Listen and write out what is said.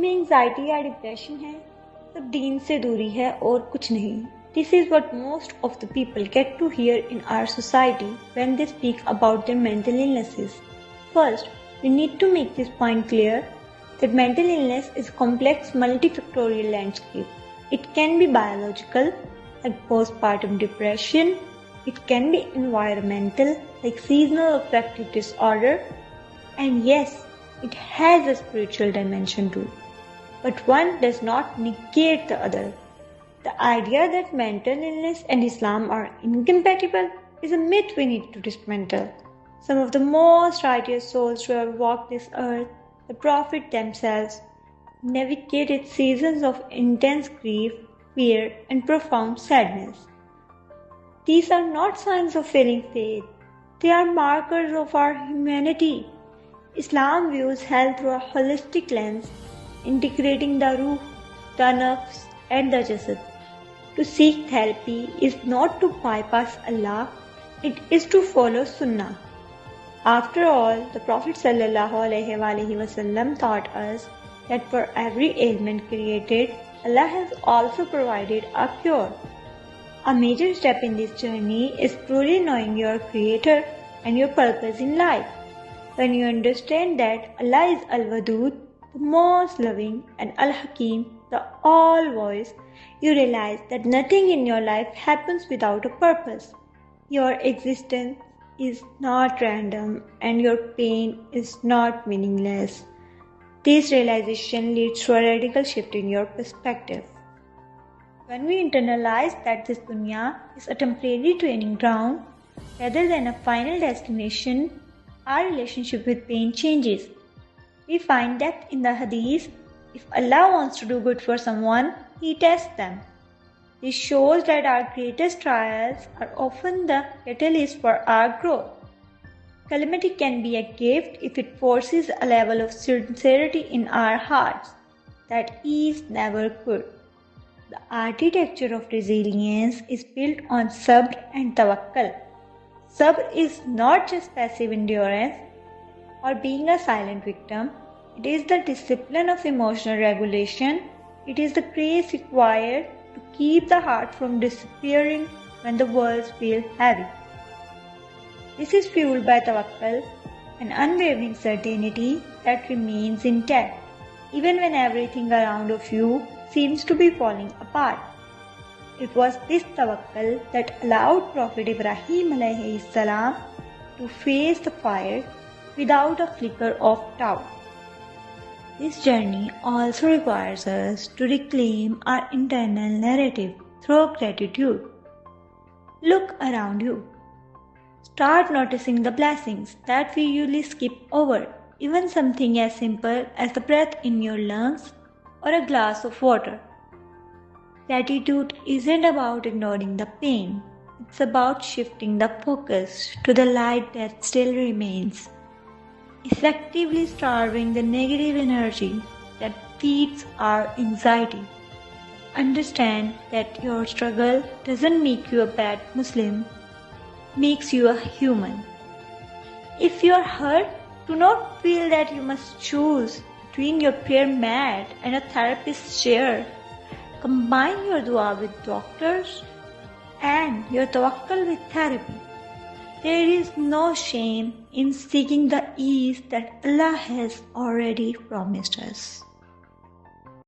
में एंजाइटी या डिप्रेशन है, सब दीन से दूरी है और कुछ नहीं. This is what most of the people get to hear in our society when they speak about their mental illnesses. First, we need to make this point clear that mental illness is a complex multifactorial landscape. It can be biological, like postpartum depression. It can be environmental, like seasonal affective disorder. And yes, it has a spiritual dimension too. But one does not negate the other. The idea that mental illness and Islam are incompatible is a myth we need to dismantle. Some of the most righteous souls to have walked this earth, the Prophet themselves, navigated seasons of intense grief, fear, and profound sadness. These are not signs of failing faith. They are markers of our humanity. Islam views health through a holistic lens, integrating the ruh, the nafs, and the jasad. To seek therapy is not to bypass Allah, it is to follow Sunnah. After all, the Prophet ﷺ taught us that for every ailment created, Allah has also provided a cure. A major step in this journey is truly knowing your Creator and your purpose in life. When you understand that Allah is Al-Wadud, the most loving, and Al-Hakim, the all-wise, you realize that nothing in your life happens without a purpose. Your existence is not random and your pain is not meaningless. This realization leads to a radical shift in your perspective. When we internalize that this dunya is a temporary training ground rather than a final destination, our relationship with pain changes. We find that in the Hadith, if Allah wants to do good for someone, He tests them. This shows that our greatest trials are often the catalyst for our growth. Calamity can be a gift if it forces a level of sincerity in our hearts that ease never could. The architecture of resilience is built on sabr and tawakkul. Sabr is not just passive endurance or being a silent victim. It is the discipline of emotional regulation. It is the grace required to keep the heart from disappearing when the words feel heavy. This is fueled by tawakkul, an unwavering certainty that remains intact, even when everything around of you seems to be falling apart. It was this tawakkul that allowed Prophet Ibrahim alayhi salam to face the fire without a flicker of doubt. This journey also requires us to reclaim our internal narrative through gratitude. Look around you. Start noticing the blessings that we usually skip over, even something as simple as the breath in your lungs or a glass of water. Gratitude isn't about ignoring the pain. It's about shifting the focus to the light that still remains, effectively starving the negative energy that feeds our anxiety. Understand that your struggle doesn't make you a bad Muslim, makes you a human. If you are hurt, do not feel that you must choose between your prayer mat and a therapist's chair. Combine your dua with doctors and your tawakkul with therapy. There is no shame in seeking the ease that Allah has already promised us.